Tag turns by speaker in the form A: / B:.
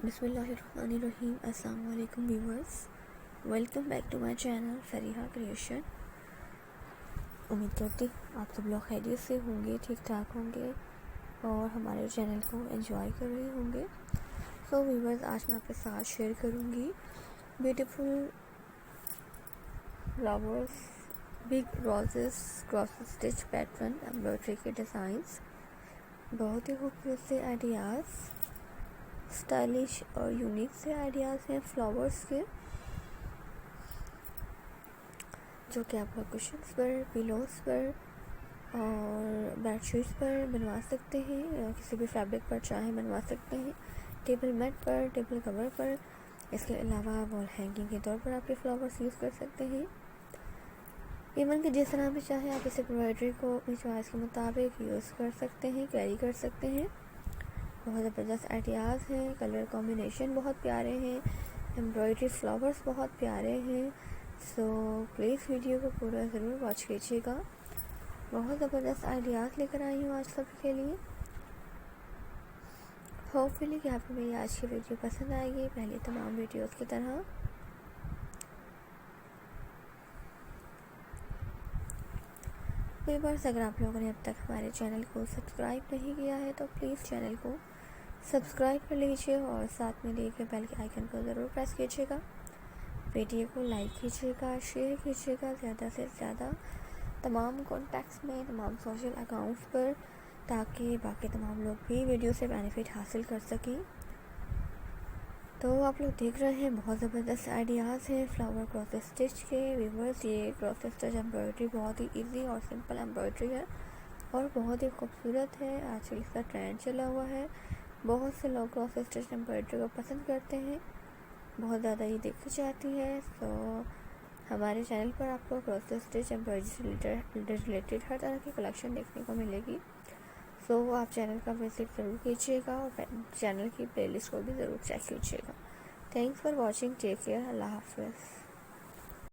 A: बिस्मिल्लाहिर्रहमानिर्रहीम। अस्सलाम वालेकुम viewers, welcome back to my channel Fariha creation. उम्मीद करती आप सब लोग खैरियत से होंगे, ठीक ठाक होंगे और हमारे चैनल को एंजॉय कर रहे होंगे। सो व्यूअर्स, आज मैं आपके साथ शेयर करूंगी beautiful flowers, big roses, cross stitch pattern, embroidery के डिज़ाइंस, बहुत ही खूबसूरत से आइडियाज़, स्टाइलिश और यूनिक से आइडियाज़ हैं फ्लावर्स के, जो कि आप लोग कुशन्स पर, पिलोस पर और बेडशीट्स पर बनवा सकते हैं, या किसी भी फैब्रिक पर चाहे बनवा सकते हैं, टेबल मैट पर, टेबल कवर पर। इसके अलावा वॉल हैंगिंग के तौर पर आप ये फ्लावर्स यूज़ कर सकते हैं। इवन कि जिस तरह भी चाहे आप इस एम्ब्रॉयडरी को अपनी चॉइस के मुताबिक यूज़ कर सकते हैं, कैरी कर सकते हैं। बहुत ज़बरदस्त आइडियाज़ हैं, कलर कॉम्बिनेशन बहुत प्यारे हैं, एम्ब्रॉयडरी फ्लावर्स बहुत प्यारे हैं। सो प्लीज़ वीडियो को पूरा ज़रूर वॉच कीजिएगा। बहुत ज़बरदस्त आइडियाज़ लेकर आई हूँ आज सबके लिए। होपफुली कि आपको मेरी आज की वीडियो पसंद आएगी, पहले तमाम वीडियोज़ की तरह। व्यूअर्स, अगर आप लोगों ने अब तक हमारे चैनल को सब्सक्राइब नहीं किया है तो प्लीज़ चैनल को सब्सक्राइब कर लीजिए और साथ में दिए गए बेल के आइकन को ज़रूर प्रेस कीजिएगा। वीडियो को लाइक कीजिएगा, शेयर कीजिएगा ज़्यादा से ज़्यादा तमाम कॉन्टैक्ट्स में, तमाम सोशल अकाउंट्स पर, ताकि बाकी तमाम लोग भी वीडियो से बेनिफिट हासिल कर सकें। तो आप लोग देख रहे हैं बहुत ज़बरदस्त आइडियाज़ हैं फ्लावर क्रॉस स्टिच के। व्यूअर्स, ये क्रॉस स्टिच एम्ब्रॉयडरी बहुत ही इजी और सिंपल एम्ब्रॉयडरी है और बहुत ही खूबसूरत है। आजकल इसका ट्रेंड चला हुआ है, बहुत से लोग क्रॉस स्टिच एम्ब्रॉयडरी को पसंद करते हैं, बहुत ज़्यादा ये देखी जाती है। तो हमारे चैनल पर आपको क्रॉस स्टिच एम्ब्रॉयडरी से रिलेटेड हर तरह की कलेक्शन देखने को मिलेगी। सो आप चैनल का विजिट ज़रूर कीजिएगा और चैनल की प्लेलिस्ट को भी ज़रूर चेक कीजिएगा। Thanks for watching, take care, अल्लाह हाफ़िज़।